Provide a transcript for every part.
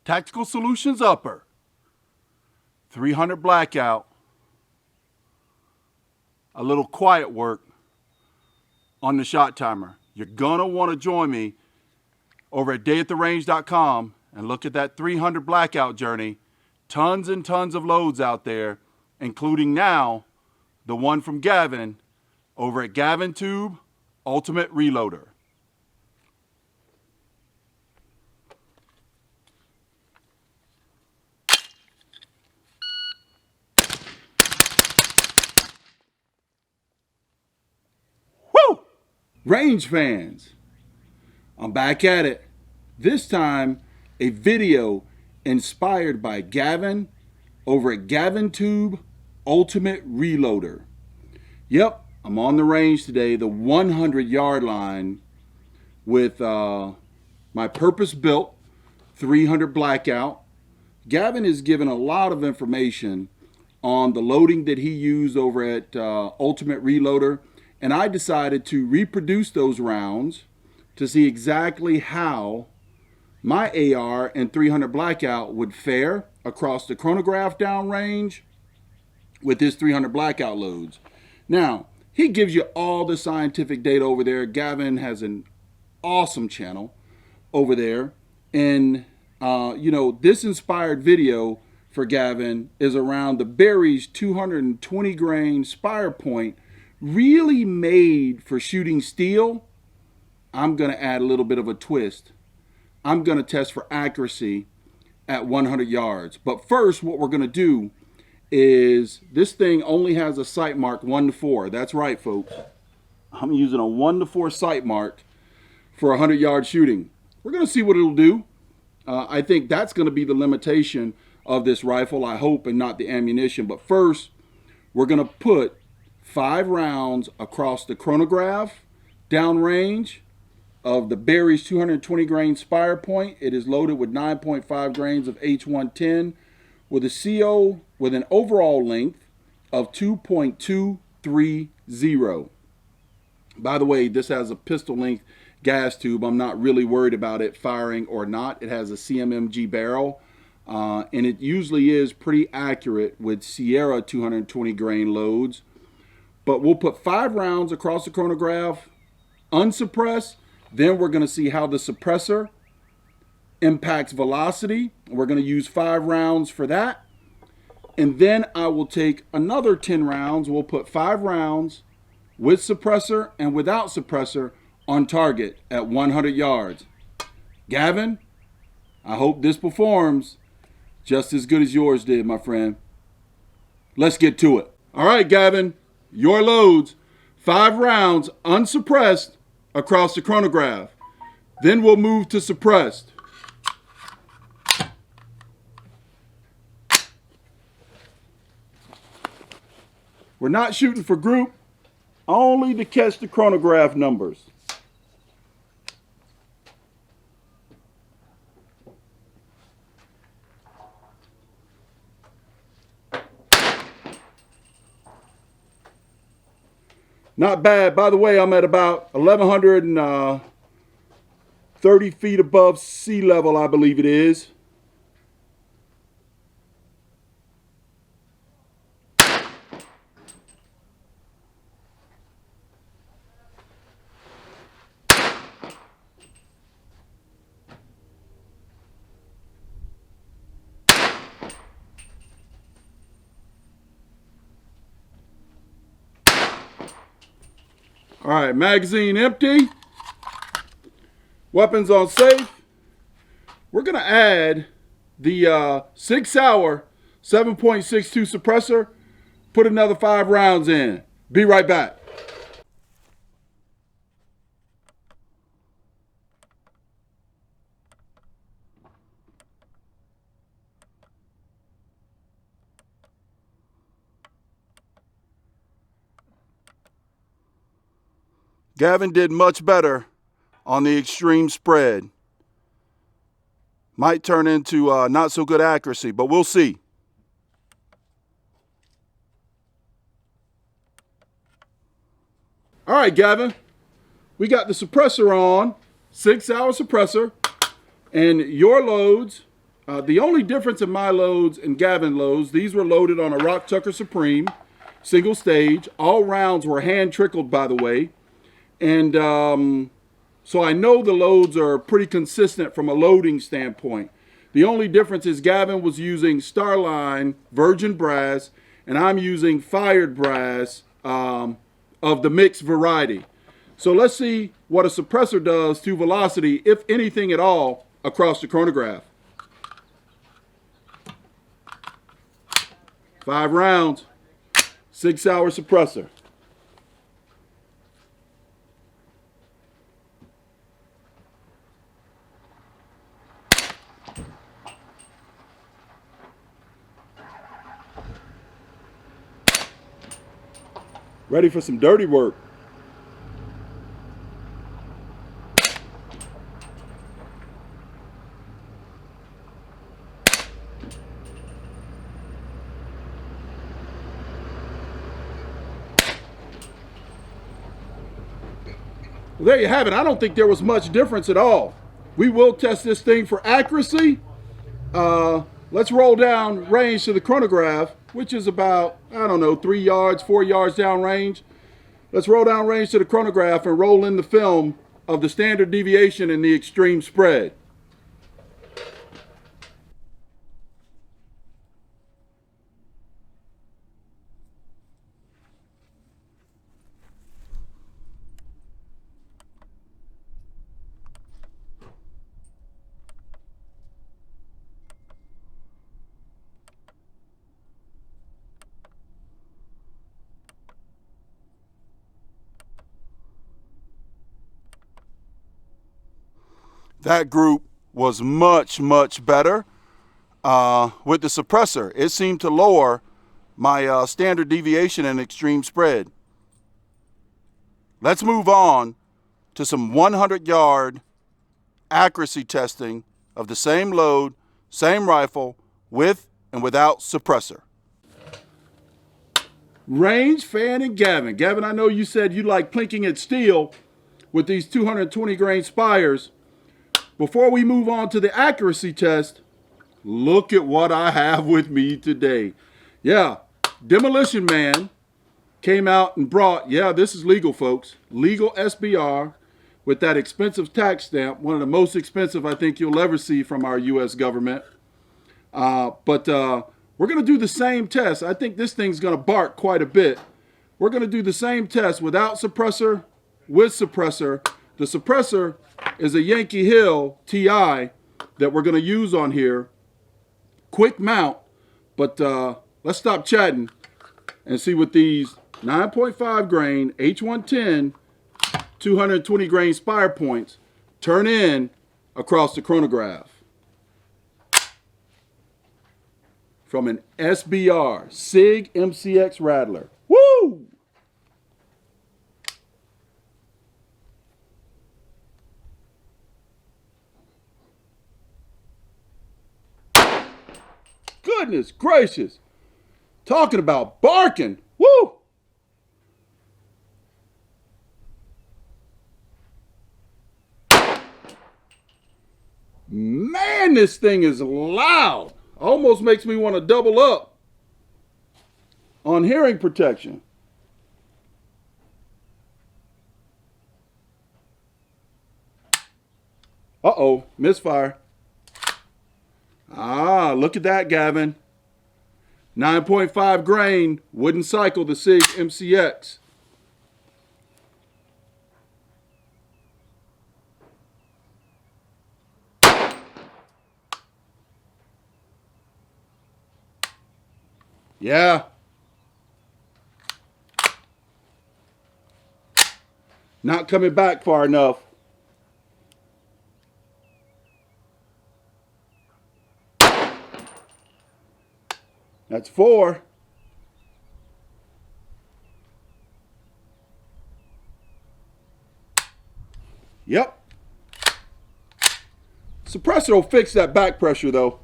Tactical Solutions Upper, 300 Blackout, a little quiet work on the shot timer. You're gonna wanna join me over at dayattherange.com and look at that 300 Blackout journey. Tons and tons of loads out there, including now the one from Gavin over at Gavin Tube Ultimate Reloader. Woo! Range fans, I'm back at it. This time, a video inspired by Gavin over at Gavin Tube Ultimate Reloader. Yep, I'm on the range today, the 100-yard line, with my purpose-built 300 Blackout. Gavin has given a lot of information on the loading that he used over at Ultimate Reloader, and I decided to reproduce those rounds to see exactly how my AR and 300 Blackout would fare across the chronograph downrange with his 300 Blackout loads. Now, he gives you all the scientific data over there. Gavin has an awesome channel over there. And, this inspired video for Gavin is around the Berry's 220 grain spire point, really made for shooting steel. I'm going to add a little bit of a twist. I'm going to test for accuracy at 100 yards. But first, what we're going to do is, this thing only has a sight mark 1 to 4. That's right, folks. I'm using a 1 to 4 sight mark for 100-yard shooting. We're going to see what it'll do. I think that's going to be the limitation of this rifle, I hope, and not the ammunition. But first, we're going to put 5 rounds across the chronograph downrange of the Berry's 220 grain spire point. It is loaded with 9.5 grains of H110 with a CO with an overall length of 2.230. By the way, this has a pistol length gas tube. I'm not really worried about it firing or not. It has a CMMG barrel, and it usually is pretty accurate with Sierra 220 grain loads. But we'll put 5 rounds across the chronograph unsuppressed. Then we're going to see how the suppressor impacts velocity. We're going to use 5 rounds for that. And then I will take another 10 rounds. We'll put 5 rounds with suppressor and without suppressor on target at 100 yards. Gavin, I hope this performs just as good as yours did, my friend. Let's get to it. All right, Gavin, your loads. 5 rounds unsuppressed across the chronograph. Then we'll move to suppressed. We're not shooting for group, only to catch the chronograph numbers. Not bad. By the way, I'm at about 1,130 feet above sea level, I believe it is. All right, magazine empty. Weapons on safe. We're going to add the 6 hour 7.62 suppressor. Put another 5 rounds in. Be right back. Gavin did much better on the extreme spread. Might turn into not so good accuracy, but we'll see. All right, Gavin, we got the suppressor on, 6 hour suppressor, and your loads The only difference in my loads and Gavin loads, these were loaded on a Rock Tucker Supreme, single stage. All rounds were hand trickled, by the way. And so I know the loads are pretty consistent from a loading standpoint. The only difference is Gavin was using Starline virgin brass, and I'm using fired brass of the mixed variety. So let's see what a suppressor does to velocity, if anything at all, across the chronograph. 5 rounds, 6-hour suppressor. Ready for some dirty work. Well, there you have it. I don't think there was much difference at all. We will test this thing for accuracy. Let's roll down range to the chronograph, which is about, I don't know, 3 yards, 4 yards down range. Let's roll down range to the chronograph and roll in the film of the standard deviation and the extreme spread. That group was much, much better with the suppressor. It seemed to lower my standard deviation and extreme spread. Let's move on to some 100-yard accuracy testing of the same load, same rifle, with and without suppressor. Range, Fan, and Gavin. Gavin, I know you said you like plinking at steel with these 220 grain spires. Before we move on to the accuracy test, look at what I have with me today. Yeah, Demolition Man came out and brought, yeah, this is legal, folks, legal SBR with that expensive tax stamp, one of the most expensive I think you'll ever see from our U.S. government. But we're going to do the same test. I think this thing's going to bark quite a bit. We're going to do the same test without suppressor, with suppressor. The suppressor is a Yankee Hill TI that we're going to use on here. Quick mount, but let's stop chatting and see what these 9.5 grain H110 220 grain spire points turn in across the chronograph. From an SBR, SIG MCX Rattler. Woo! Goodness gracious. Talking about barking. Woo! Man, this thing is loud. Almost makes me want to double up on hearing protection. Uh-oh, misfire. Ah, look at that, Gavin. 9.5 grain wooden cycle, the SIG MCX. Yeah. Not coming back far enough. That's 4. Yep. Suppressor will fix that back pressure though.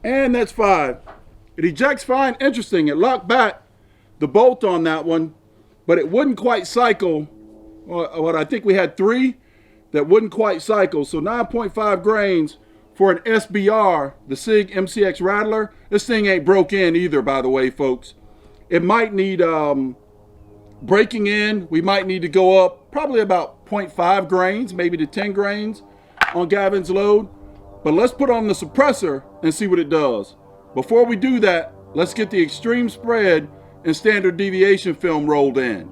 And that's 5. It ejects fine. Interesting. It locked back. The bolt on that one but it wouldn't quite cycle. What I think we had 3 that wouldn't quite cycle. So 9.5 grains for an SBR, the SIG MCX Rattler. This thing ain't broke in either, by the way, folks. It might need breaking in. We might need to go up probably about 0.5 grains, maybe to 10 grains on Gavin's load. But let's put on the suppressor and see what it does. Before we do that, let's get the extreme spread and standard deviation film rolled in.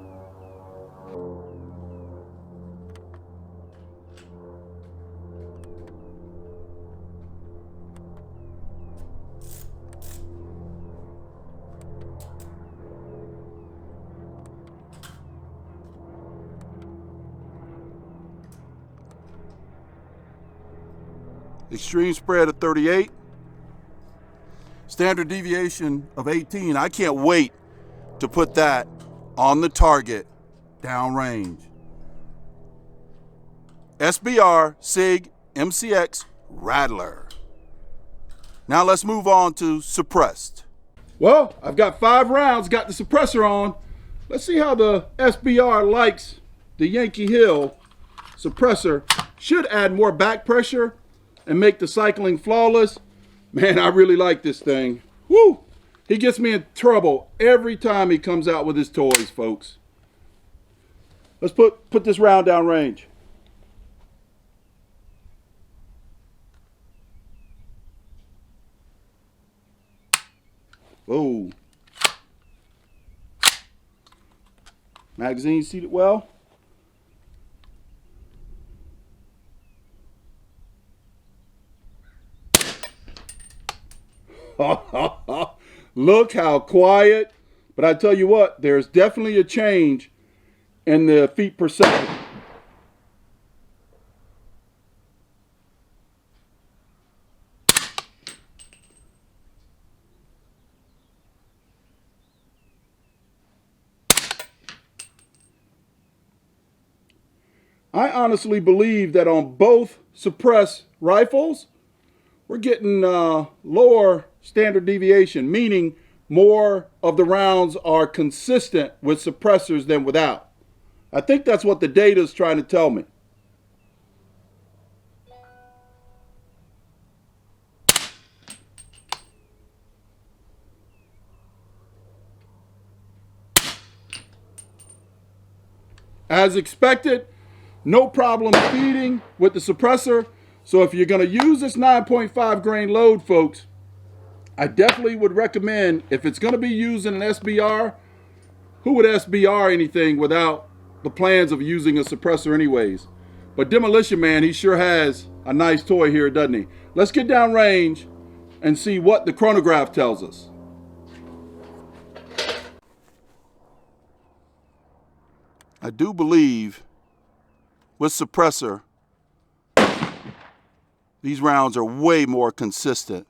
Extreme spread of 38. Standard deviation of 18. I can't wait to put that on the target downrange. SBR SIG MCX Rattler. Now let's move on to suppressed. Well, I've got 5 rounds, got the suppressor on. Let's see how the SBR likes the Yankee Hill suppressor. Should add more back pressure and make the cycling flawless. Man, I really like this thing. Woo! He gets me in trouble every time he comes out with his toys, folks. Let's put this round down range. Whoa. Magazine seated well. Look how quiet. But I tell you what, there's definitely a change in the feet per second. I honestly believe that on both suppressed rifles, we're getting lower standard deviation, meaning more of the rounds are consistent with suppressors than without. I think that's what the data is trying to tell me. As expected, no problem feeding with the suppressor. So if you're going to use this 9.5 grain load, folks, I definitely would recommend, if it's going to be used in an SBR, who would SBR anything without the plans of using a suppressor anyways? But Demolition Man, he sure has a nice toy here, doesn't he? Let's get down range and see what the chronograph tells us. I do believe with suppressor, these rounds are way more consistent.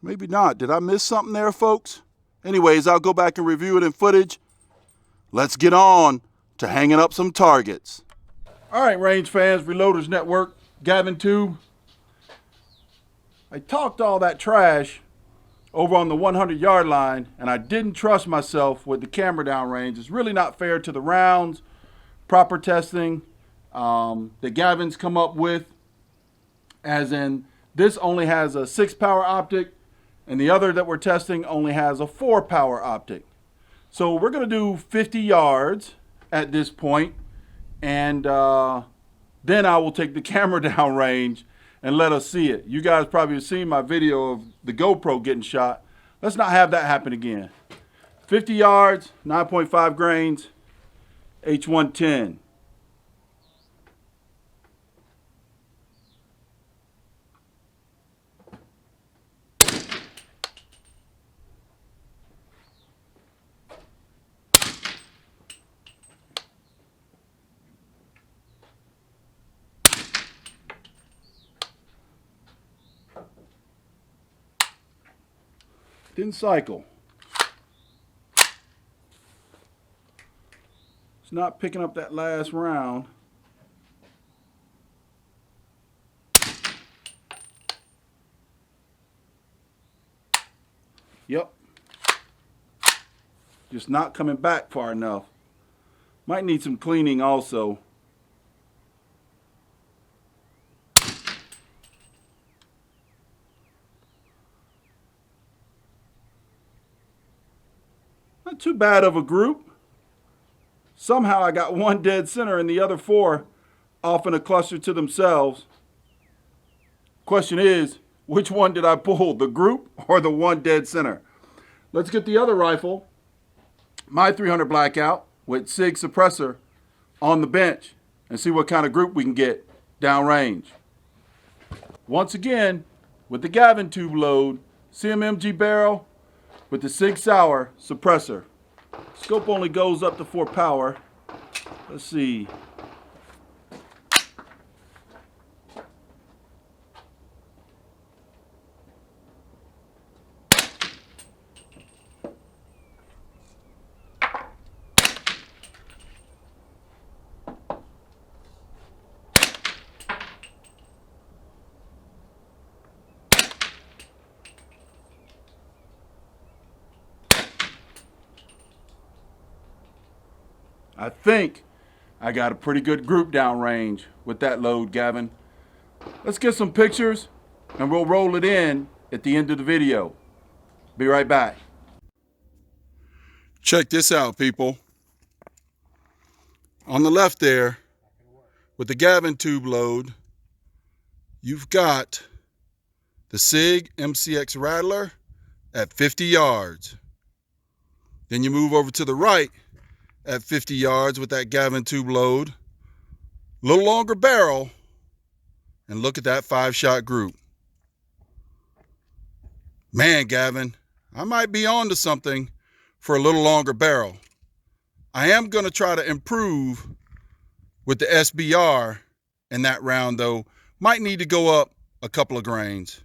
Maybe not. Did I miss something there, folks? Anyways, I'll go back and review it in footage. Let's get on to hanging up some targets. All right, range fans, Reloaders Network, Gavin Tube. I talked all that trash over on the 100-yard line, and I didn't trust myself with the camera downrange. It's really not fair to the rounds, proper testing that Gavin's come up with, as in this only has a 6-power optic, and the other that we're testing only has a 4-power optic. So we're going to do 50 yards at this point, and then I will take the camera down range and let us see it. You guys probably have seen my video of the GoPro getting shot. Let's not have that happen again. 50 yards, 9.5 grains, H110. Didn't cycle. It's not picking up that last round. Yep. Just not coming back far enough. Might need some cleaning also. Not too bad of a group. Somehow I got one dead center and the other four off in a cluster to themselves. Question is, which one did I pull, the group or the one dead center? Let's get the other rifle, my 300 Blackout with SIG suppressor on the bench and see what kind of group we can get downrange. Once again, with the Gavin tube load, CMMG barrel with the SIG Sauer suppressor. Scope only goes up to 4 power. Let's see. I think I got a pretty good group downrange with that load, Gavin. Let's get some pictures and we'll roll it in at the end of the video. Be right back. Check this out, people. On the left there, with the Gavin tube load, you've got the SIG MCX Rattler at 50 yards. Then you move over to the right at 50 yards with that Gavin tube load. A little longer barrel. And look at that 5-shot group. Man, Gavin, I might be on to something for a little longer barrel. I am going to try to improve with the SBR in that round, though. Might need to go up a couple of grains.